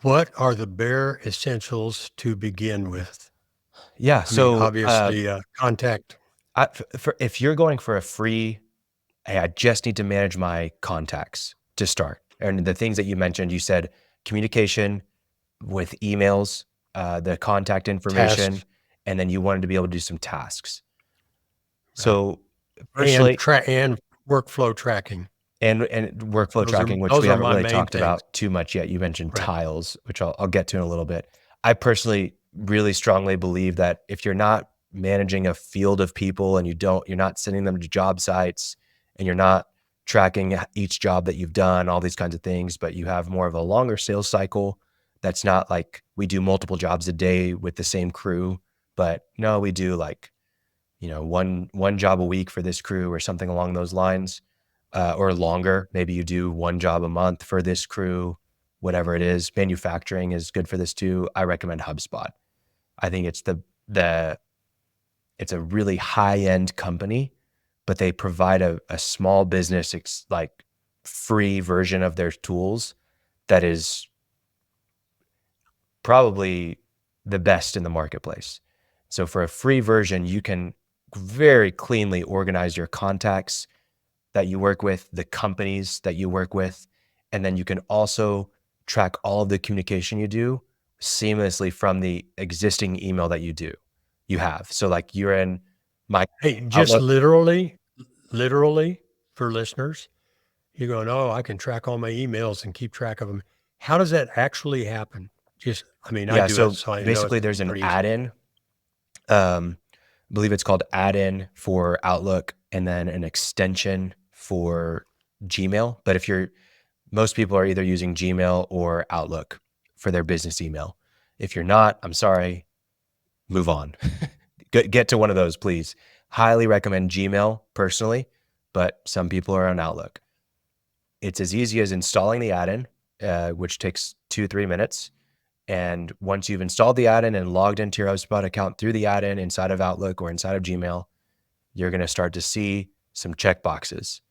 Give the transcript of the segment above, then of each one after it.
What are the bare essentials to begin with? Yeah. I mean, So, obviously, contact if you're going for a free, hey, I just need to manage my contacts to start. And the things that you mentioned, you said communication with emails, the contact information, tasks and then you wanted to be able to do some tasks. right, So and personally, and workflow tracking. and workflow Those are tracking, which those we are haven't my really main talked things. about too much yet. You mentioned Right. tiles, which I'll get to in a little bit. I personally really strongly believe that if you're not managing a field of people and you're not sending them to job sites and you're not tracking each job that you've done, all these kinds of things, but you have more of a longer sales cycle that's not like we do multiple jobs a day with the same crew, but no, we do like, one job a week for this crew or something along those lines, or longer. Maybe you do one job a month for this crew, whatever it is. Manufacturing is good for this too. I recommend HubSpot. I think the it's a really high end company, but they provide a small business like free version of their tools that is probably the best in the marketplace. So for a free version, you can very cleanly organize your contacts that you work with, the companies that you work with, and then you can also track all of the communication you do seamlessly from the existing email that you have. So like you're in my Hey, just Outlook. literally for listeners, you're going, "Oh, I can track all my emails and keep track of them." How does that actually happen? Just I mean, I Yeah. do it, So so I know basically it's there's an pretty easy. add-in. I believe it's called add-in for Outlook and then an extension for Gmail. But most people are either using Gmail or Outlook for their business email. If you're not, I'm sorry, move on. Get to one of those, please. Highly recommend Gmail personally, but some people are on Outlook. It's as easy as installing the add-in, which takes 2-3 minutes. And once you've installed the add-in and logged into your HubSpot account through the add-in inside of Outlook or inside of Gmail, you're going to start to see some checkboxes.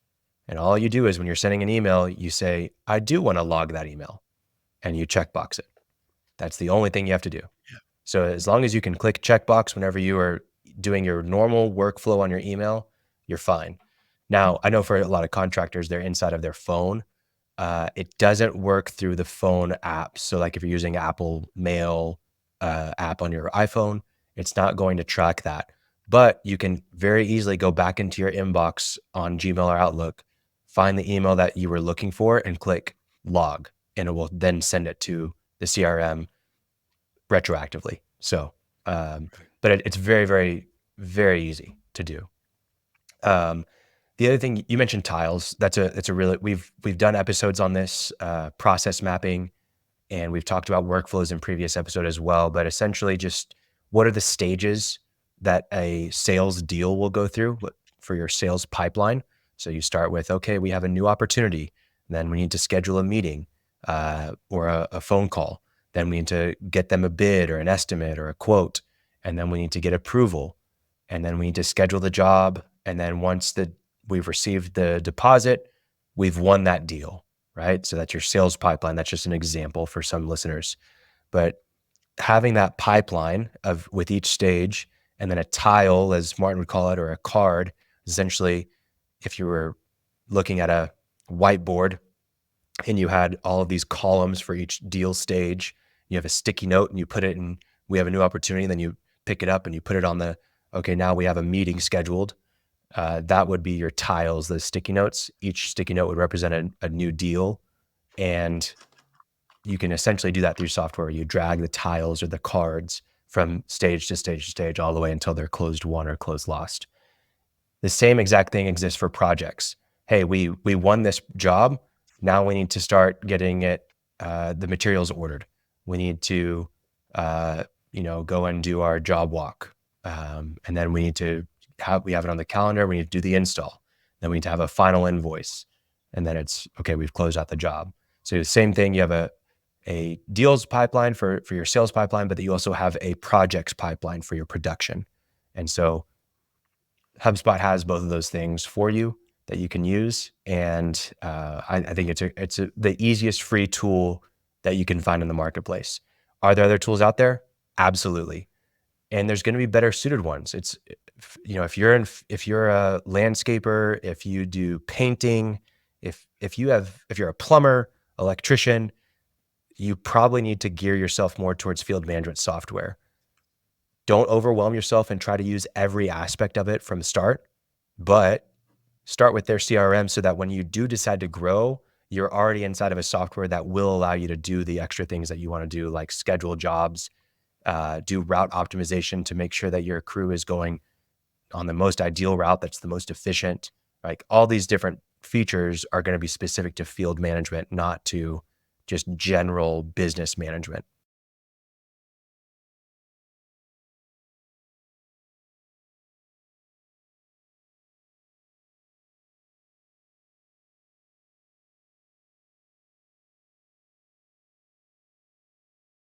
And all you do is when you're sending an email, you say, I do want to log that email, and you checkbox it. That's the only thing you have to do. So as long as you can click checkbox whenever you are doing your normal workflow on your email, you're fine. Now, I know for a lot of contractors, they're inside of their phone. It doesn't work through the phone app. So like if you're using Apple Mail app on your iPhone, it's not going to track that. But you can very easily go back into your inbox on Gmail or Outlook, find the email that you were looking for and click log, and it will then send it to the CRM retroactively. So, but it's very, very, very easy to do. The other thing you mentioned tiles. That's a really we've done episodes on this process mapping, and we've talked about workflows in previous episode as well. But essentially, just what are the stages that a sales deal will go through for your sales pipeline? So you start with, okay, we have a new opportunity. Then we need to schedule a meeting or a phone call. Then we need to get them a bid or an estimate or a quote, and then we need to get approval, and then we need to schedule the job. And then once we've received the deposit, we've won that deal, right? So that's your sales pipeline. That's just an example for some listeners. But having that pipeline with each stage and then a tile, as Martin would call it, or a card, essentially, if you were looking at a whiteboard and you had all of these columns for each deal stage, you have a sticky note and you put it in, we have a new opportunity, and then you pick it up and you put it on okay, now we have a meeting scheduled. That would be your tiles, the sticky notes. Each sticky note would represent a new deal. And you can essentially do that through software. You drag the tiles or the cards from stage to stage to stage all the way until they're closed won or closed lost. The same exact thing exists for projects. Hey, we won this job. Now we need to start getting the materials ordered. We need to go and do our job walk, and then we need to have it on the calendar. We need to do the install. Then we need to have a final invoice, and then it's okay. We've closed out the job. So the same thing. You have a deals pipeline for your sales pipeline, but you also have a projects pipeline for your production. And so HubSpot has both of those things for you that you can use. And I think it's the easiest free tool that you can find in the marketplace. Are there other tools out there? Absolutely. And there's going to be better suited ones. It's, if you're a landscaper, if you do painting, if you're a plumber, electrician, you probably need to gear yourself more towards field management software. Don't overwhelm yourself and try to use every aspect of it from the start, but start with their CRM so that when you do decide to grow, you're already inside of a software that will allow you to do the extra things that you want to do, like schedule jobs, do route optimization to make sure that your crew is going on the most ideal route that's the most efficient. Like all these different features are going to be specific to field management, not to just general business management.